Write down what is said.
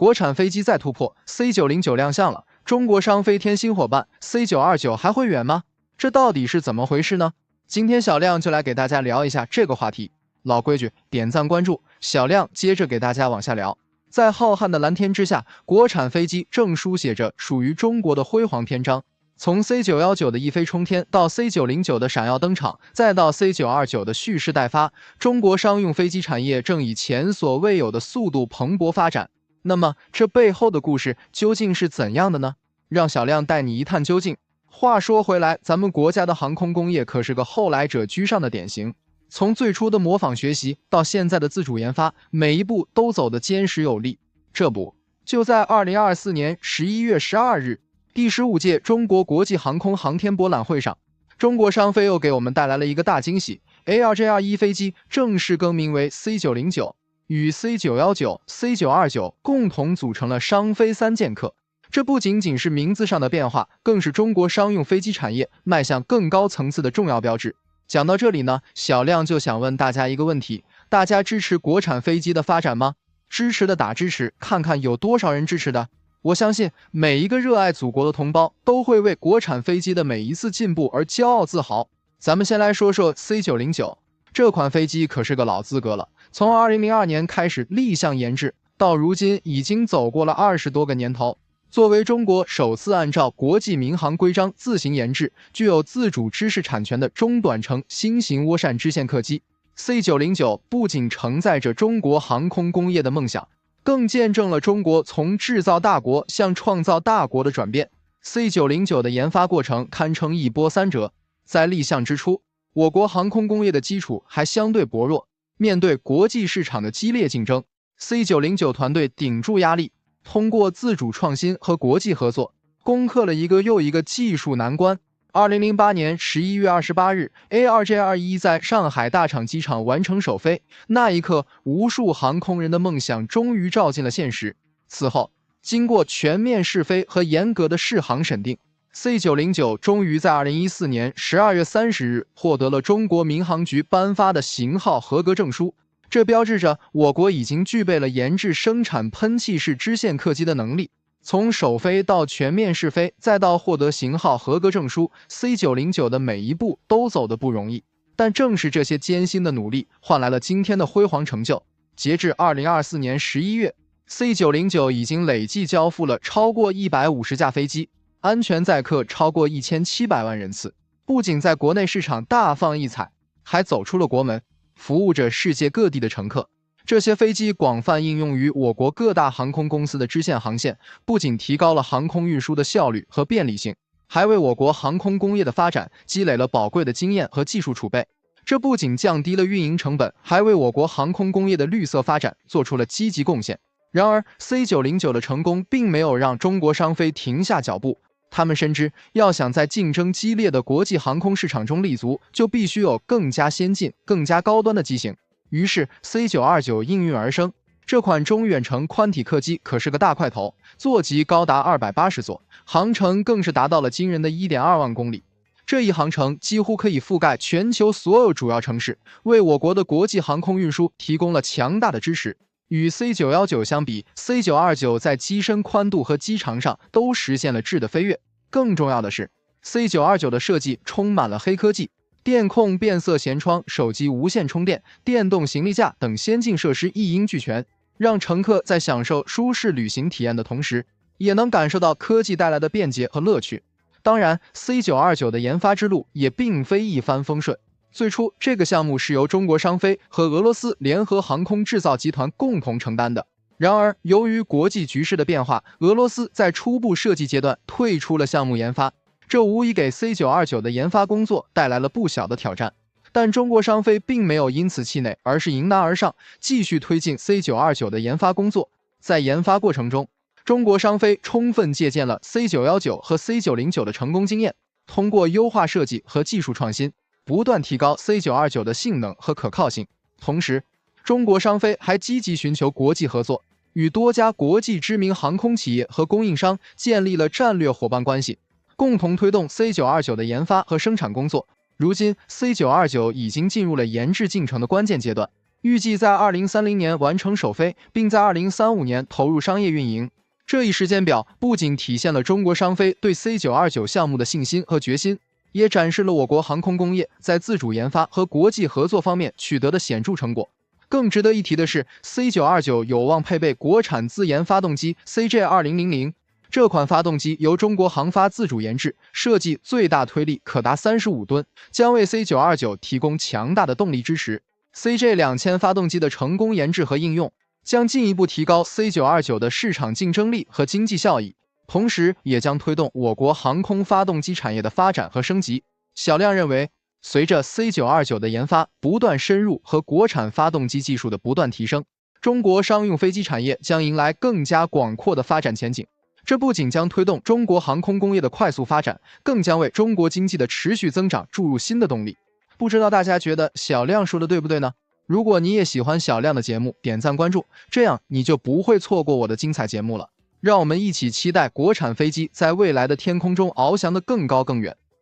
国产飞机再突破 ，C909 亮相了，中国商飞添新伙伴 ，C929 还会远吗？这到底是怎么回事呢？今天小亮就来给大家聊一下这个话题。老规矩，点赞关注，小亮接着给大家往下聊。在浩瀚的蓝天之下，国产飞机正书写着属于中国的辉煌篇章。从 C919 的一飞冲天到 C909 的闪耀登场，再到 C929 的蓄势待发，中国商用飞机产业正以前所未有的速度蓬勃发展。那么，这背后的故事究竟是怎样的呢？让小亮带你一探究竟。话说回来，咱们国家的航空工业可是个后来者居上的典型。从最初的模仿学习到现在的自主研发，每一步都走得坚实有力。这不，就在2024年11月12日，第15届中国国际航空航天博览会上，中国商飞又给我们带来了一个大惊喜 ，ARJ21 飞机正式更名为 C909， 与 C919、C929 共同组成了商飞三剑客。这不仅仅是名字上的变化，更是中国商用飞机产业迈向更高层次的重要标志。讲到这里呢，小亮就想问大家一个问题：大家支持国产飞机的发展吗？支持的打支持，看看有多少人支持的。我相信每一个热爱祖国的同胞都会为国产飞机的每一次进步而骄傲自豪。咱们先来说说 C909， 这款飞机可是个老资格了，从2002年开始立项研制，到如今已经走过了20多个年头。作为中国首次按照国际民航规章自行研制、具有自主知识产权的中短程新型涡扇支线客机 ，C909 不仅承载着中国航空工业的梦想，更见证了中国从制造大国向创造大国的转变。C909 的研发过程堪称一波三折。在立项之初，我国航空工业的基础还相对薄弱，面对国际市场的激烈竞争 ，C909 团队顶住压力，通过自主创新和国际合作，攻克了一个又一个技术难关。2008年11月28日 ，ARJ21 在上海大厂机场完成首飞，那一刻，无数航空人的梦想终于照进了现实。此后，经过全面试飞和严格的试航审定， C909 终于在2014年12月30日获得了中国民航局颁发的型号合格证书。这标志着我国已经具备了研制生产喷气式支线客机的能力。从首飞到全面试飞，再到获得型号合格证书 ，C909 的每一步都走得不容易。但正是这些艰辛的努力，换来了今天的辉煌成就。截至2024年11月 ，C909 已经累计交付了超过150架飞机，安全载客超过1700万人次。不仅在国内市场大放异彩，还走出了国门，服务着世界各地的乘客。这些飞机广泛应用于我国各大航空公司的支线航线，不仅提高了航空运输的效率和便利性，还为我国航空工业的发展积累了宝贵的经验和技术储备。这不仅降低了运营成本，还为我国航空工业的绿色发展做出了积极贡献。然而 ，C909 的成功并没有让中国商飞停下脚步。他们深知，要想在竞争激烈的国际航空市场中立足，就必须有更加先进、更加高端的机型。于是 ，C929 应运而生。这款中远程宽体客机可是个大块头，座级高达280座，航程更是达到了惊人的1.2万公里。这一航程几乎可以覆盖全球所有主要城市，为我国的国际航空运输提供了强大的支持。与 C919 相比 ，C929 在机身宽度和机长上都实现了质的飞跃。更重要的是 ，C929 的设计充满了黑科技。电控变色舷窗、手机无线充电、电动行李架等先进设施一应俱全，让乘客在享受舒适旅行体验的同时，也能感受到科技带来的便捷和乐趣。当然 ，C929 的研发之路也并非一帆风顺。最初，这个项目是由中国商飞和俄罗斯联合航空制造集团共同承担的。然而，由于国际局势的变化，俄罗斯在初步设计阶段退出了项目研发。这无疑给 C929 的研发工作带来了不小的挑战，但中国商飞并没有因此气馁，而是迎难而上，继续推进 C929 的研发工作。在研发过程中，中国商飞充分借鉴了 C919 和 C909 的成功经验，通过优化设计和技术创新，不断提高 C929 的性能和可靠性。同时，中国商飞还积极寻求国际合作，与多家国际知名航空企业和供应商建立了战略伙伴关系，共同推动 C929 的研发和生产工作。如今 ，C929 已经进入了研制进程的关键阶段。预计在2030年完成首飞，并在2035年投入商业运营。这一时间表不仅体现了中国商飞对 C929 项目的信心和决心，也展示了我国航空工业在自主研发和国际合作方面取得的显著成果。更值得一提的是 ，C929 有望配备国产自研发动机 CJ2000。这款发动机由中国航发自主研制，设计最大推力可达35吨，将为 C929 提供强大的动力支持。CJ2000 发动机的成功研制和应用，将进一步提高 C929 的市场竞争力和经济效益，同时也将推动我国航空发动机产业的发展和升级。小亮认为，随着 C929 的研发不断深入和国产发动机技术的不断提升，中国商用飞机产业将迎来更加广阔的发展前景。这不仅将推动中国航空工业的快速发展，更将为中国经济的持续增长注入新的动力。不知道大家觉得小亮说的对不对呢？如果你也喜欢小亮的节目，点赞关注，这样你就不会错过我的精彩节目了。让我们一起期待国产飞机在未来的天空中翱翔得更高更远。